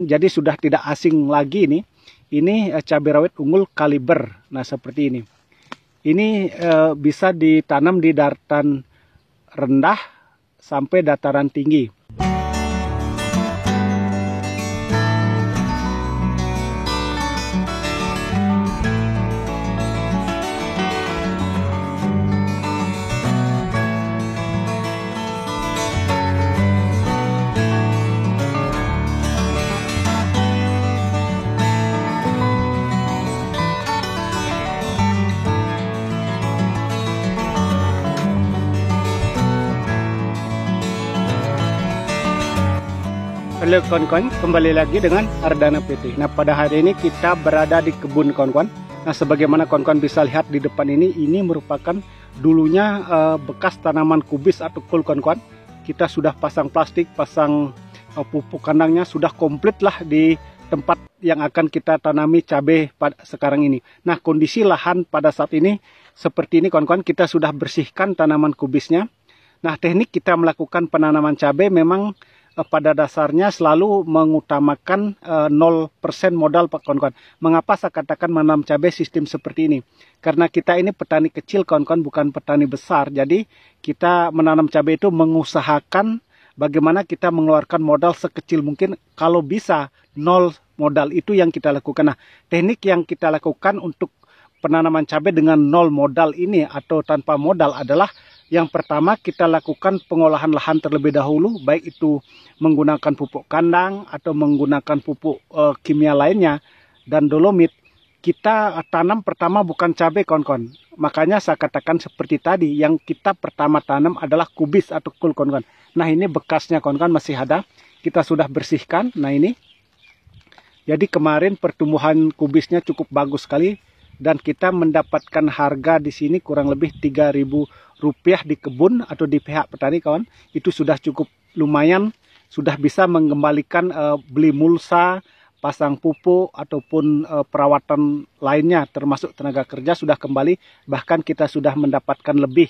Jadi sudah tidak asing lagi ini. Ini cabai rawit unggul kaliber. Nah, seperti ini. Ini bisa ditanam di dataran rendah sampai dataran tinggi. Halo kawan-kawan, kembali lagi dengan Ardana PT. Nah, pada hari ini kita berada di kebun kawan-kawan. Nah, sebagaimana kawan-kawan bisa lihat di depan ini merupakan dulunya bekas tanaman kubis atau kul kawan-kawan. Kita sudah pasang plastik, pasang pupuk kandangnya, sudah komplit lah di tempat yang akan kita tanami cabai pada sekarang ini. Nah, kondisi lahan pada saat ini seperti ini kawan-kawan, kita sudah bersihkan tanaman kubisnya. Nah, teknik kita melakukan penanaman cabai memang pada dasarnya selalu mengutamakan 0% modal Pak kawan-kawan. Mengapa saya katakan menanam cabai sistem seperti ini? Karena kita ini petani kecil kawan-kawan, bukan petani besar. Jadi kita menanam cabai itu mengusahakan bagaimana kita mengeluarkan modal sekecil mungkin. Kalau bisa 0 modal, itu yang kita lakukan. Nah, teknik yang kita lakukan untuk penanaman cabai dengan 0 modal ini atau tanpa modal adalah yang pertama kita lakukan pengolahan lahan terlebih dahulu, baik itu menggunakan pupuk kandang atau menggunakan pupuk kimia lainnya dan dolomit. Kita tanam pertama bukan cabai kawan-kawan. Makanya saya katakan seperti tadi, yang kita pertama tanam adalah kubis atau kul kawan-kawan. Nah, ini bekasnya kawan-kawan masih ada. Kita sudah bersihkan. Nah, ini. Jadi kemarin pertumbuhan kubisnya cukup bagus sekali. Dan kita mendapatkan harga di sini kurang lebih Rp3.000 di kebun atau di pihak petani kawan. Itu sudah cukup lumayan, sudah bisa mengembalikan beli mulsa, pasang pupuk ataupun perawatan lainnya termasuk tenaga kerja sudah kembali, bahkan kita sudah mendapatkan lebih.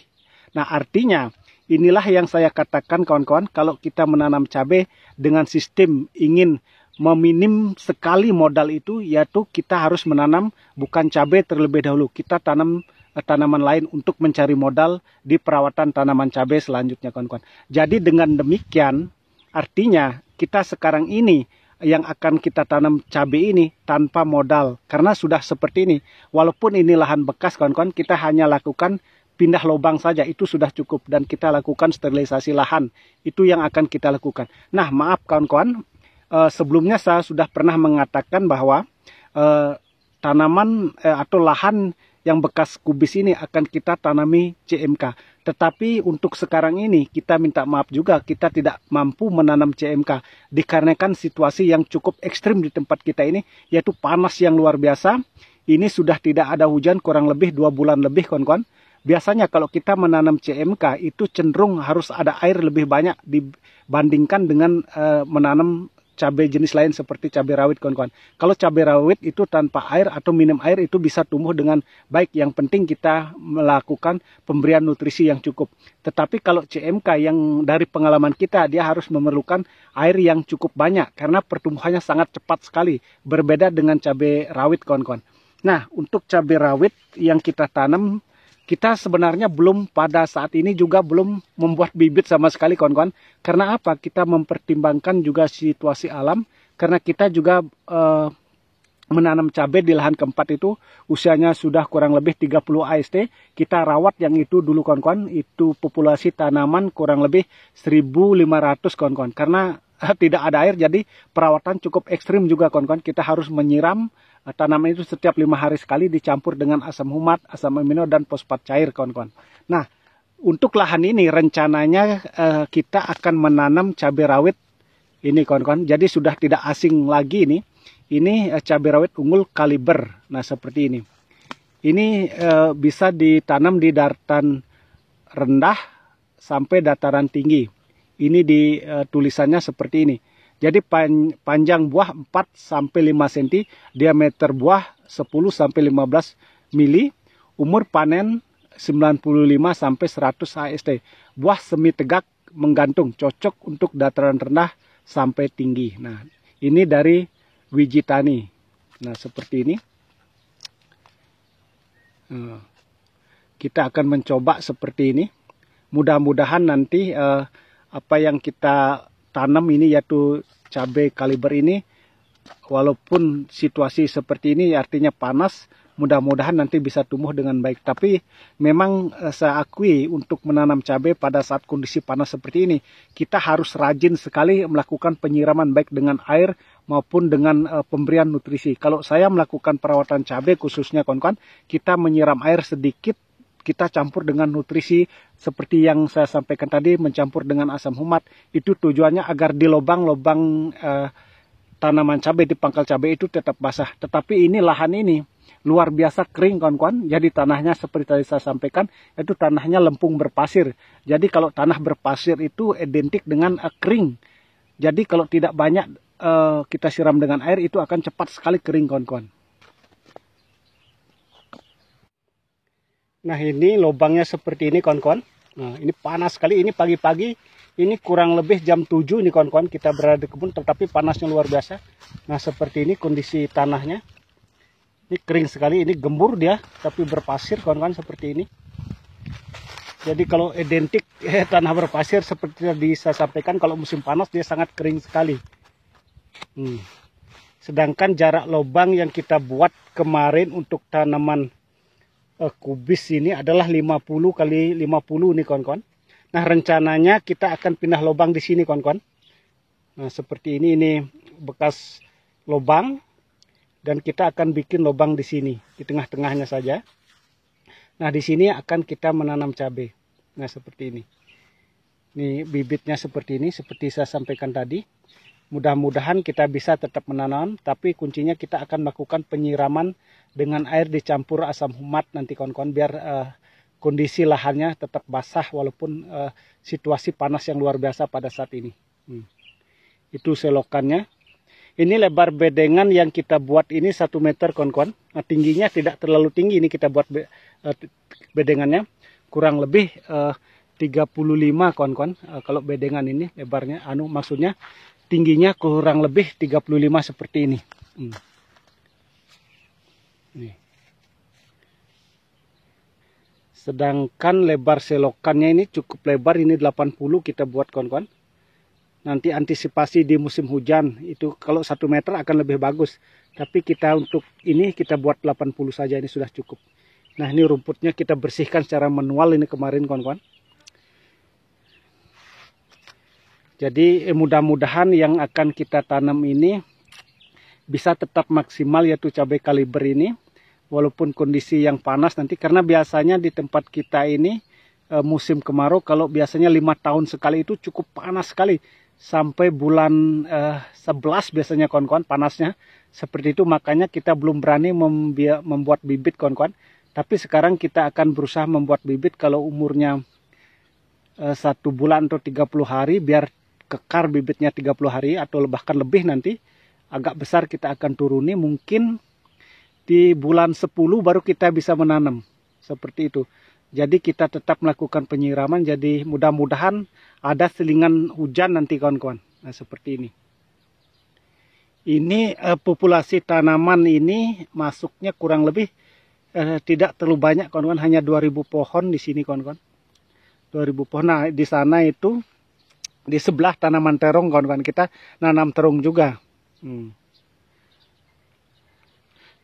Nah, artinya inilah yang saya katakan kawan-kawan, kalau kita menanam cabai dengan sistem ingin meminim sekali modal itu, yaitu kita harus menanam bukan cabai terlebih dahulu. Kita tanam tanaman lain untuk mencari modal di perawatan tanaman cabai selanjutnya kawan-kawan. Jadi dengan demikian artinya kita sekarang ini yang akan kita tanam cabai ini tanpa modal. Karena sudah seperti ini. Walaupun ini lahan bekas kawan-kawan, kita hanya lakukan pindah lubang saja, itu sudah cukup. Dan kita lakukan sterilisasi lahan. Itu yang akan kita lakukan. Nah, maaf kawan-kawan, sebelumnya saya sudah pernah mengatakan bahwa tanaman atau lahan yang bekas kubis ini akan kita tanami CMK. Tetapi untuk sekarang ini kita minta maaf juga, kita tidak mampu menanam CMK. Dikarenakan situasi yang cukup ekstrim di tempat kita ini, yaitu panas yang luar biasa. Ini sudah tidak ada hujan kurang lebih 2 bulan lebih kawan-kawan. Biasanya kalau kita menanam CMK itu cenderung harus ada air lebih banyak dibandingkan dengan menanam cabai jenis lain seperti cabai rawit kawan-kawan. Kalau cabai rawit itu tanpa air atau minim air itu bisa tumbuh dengan baik. Yang penting kita melakukan pemberian nutrisi yang cukup. Tetapi kalau CMK yang dari pengalaman kita, dia harus memerlukan air yang cukup banyak karena pertumbuhannya sangat cepat sekali. Berbeda dengan cabai rawit kawan-kawan. Nah, untuk cabai rawit yang kita tanam, kita sebenarnya belum pada saat ini juga belum membuat bibit sama sekali kawan-kawan. Karena apa? Kita mempertimbangkan juga situasi alam. Karena kita juga menanam cabai di lahan keempat itu usianya sudah kurang lebih 30 AST. Kita rawat yang itu dulu kawan-kawan. Itu populasi tanaman kurang lebih 1.500 kawan-kawan. Karena tidak ada air, jadi perawatan cukup ekstrim juga kawan-kawan. Kita harus menyiram tanaman itu setiap 5 hari sekali dicampur dengan asam humat, asam amino, dan fosfat cair kawan-kawan. Nah, untuk lahan ini rencananya kita akan menanam cabai rawit ini kawan-kawan. Jadi sudah tidak asing lagi ini. Ini cabai rawit unggul kaliber. Nah, seperti ini. Ini bisa ditanam di dataran rendah sampai dataran tinggi. Ini di tulisannya seperti ini. Jadi panjang buah 4-5 cm, diameter buah 10-15 mili, umur panen 95-100 AST. Buah semi tegak menggantung, cocok untuk dataran rendah sampai tinggi. Nah, Ini dari Wijitani. Nah, seperti ini. Kita akan mencoba seperti ini. Mudah-mudahan nanti apa yang kita tanam ini, yaitu cabai kaliber ini, walaupun situasi seperti ini artinya panas, mudah-mudahan nanti bisa tumbuh dengan baik. Tapi memang saya akui untuk menanam cabai pada saat kondisi panas seperti ini, kita harus rajin sekali melakukan penyiraman baik dengan air maupun dengan pemberian nutrisi. Kalau saya melakukan perawatan cabai khususnya kawan-kawan, kita menyiram air sedikit, kita campur dengan nutrisi seperti yang saya sampaikan tadi, mencampur dengan asam humat. Itu tujuannya agar di lubang-lubang tanaman cabai, di pangkal cabai itu tetap basah. Tetapi ini lahan ini luar biasa kering kawan-kawan. Jadi tanahnya seperti tadi saya sampaikan, itu tanahnya lempung berpasir. Jadi kalau tanah berpasir itu identik dengan kering. Jadi kalau tidak banyak kita siram dengan air, itu akan cepat sekali kering kawan-kawan. Nah, ini lubangnya seperti ini kawan-kawan. Nah, ini panas sekali. Ini pagi-pagi, ini kurang lebih jam 7 ini kawan-kawan, kita berada di kebun, tetapi panasnya luar biasa. Nah, seperti ini kondisi tanahnya. Ini kering sekali, ini gembur dia, tapi berpasir kawan-kawan seperti ini. Jadi kalau identik tanah berpasir seperti tadi saya sampaikan, kalau musim panas dia sangat kering sekali. Sedangkan jarak lubang yang kita buat kemarin untuk tanaman kubis ini adalah 50 kali 50 nih kawan-kawan. Nah, rencananya kita akan pindah lubang di sini kawan-kawan. Nah, seperti ini bekas lubang, dan kita akan bikin lubang di sini, di tengah-tengahnya saja. Nah, di sini akan kita menanam cabai. Nah, seperti ini. Ini bibitnya seperti ini, seperti saya sampaikan tadi. Mudah-mudahan kita bisa tetap menanam, tapi kuncinya kita akan melakukan penyiraman dengan air dicampur asam humat nanti kawan-kawan, biar kondisi lahannya tetap basah walaupun situasi panas yang luar biasa pada saat ini. Itu selokannya. Ini lebar bedengan yang kita buat ini 1 meter kawan-kawan. Nah, tingginya tidak terlalu tinggi, ini kita buat bedengannya kurang lebih 35 kawan-kawan. Kalau bedengan ini lebarnya, maksudnya tingginya kurang lebih 35 seperti ini. Nih. Sedangkan lebar selokannya ini cukup lebar, ini 80 kita buat kawan-kawan. Nanti antisipasi di musim hujan, itu kalau 1 meter akan lebih bagus. Tapi kita untuk ini kita buat 80 saja, ini sudah cukup. Nah, ini rumputnya kita bersihkan secara manual ini kemarin kawan-kawan. Jadi mudah-mudahan yang akan kita tanam ini bisa tetap maksimal, yaitu cabai kaliber ini. Walaupun kondisi yang panas nanti, karena biasanya di tempat kita ini musim kemarau, kalau biasanya 5 tahun sekali itu cukup panas sekali. Sampai bulan 11 biasanya kawan-kawan panasnya. Seperti itu, makanya kita belum berani membuat bibit kawan-kawan. Tapi sekarang kita akan berusaha membuat bibit kalau umurnya 1 bulan atau 30 hari, biar kekar bibitnya 30 hari atau bahkan lebih nanti. Agak besar kita akan turuni, mungkin di bulan 10 baru kita bisa menanam. Seperti itu. Jadi kita tetap melakukan penyiraman, jadi mudah-mudahan ada selingan hujan nanti kawan-kawan. Nah, seperti ini. Ini populasi tanaman ini masuknya kurang lebih tidak terlalu banyak kawan-kawan, hanya 2000 pohon di sini kawan-kawan. 2000 pohon. Nah, di sana itu di sebelah tanaman terong kawan-kawan, kita nanam terong juga.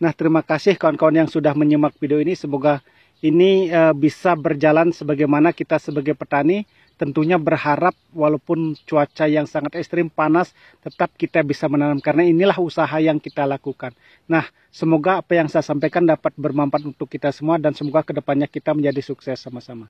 Nah, terima kasih kawan-kawan yang sudah menyimak video ini. Semoga ini bisa berjalan sebagaimana kita sebagai petani tentunya berharap walaupun cuaca yang sangat ekstrim panas, tetap kita bisa menanam, karena inilah usaha yang kita lakukan. Nah, semoga apa yang saya sampaikan dapat bermanfaat untuk kita semua, dan semoga kedepannya kita menjadi sukses sama-sama.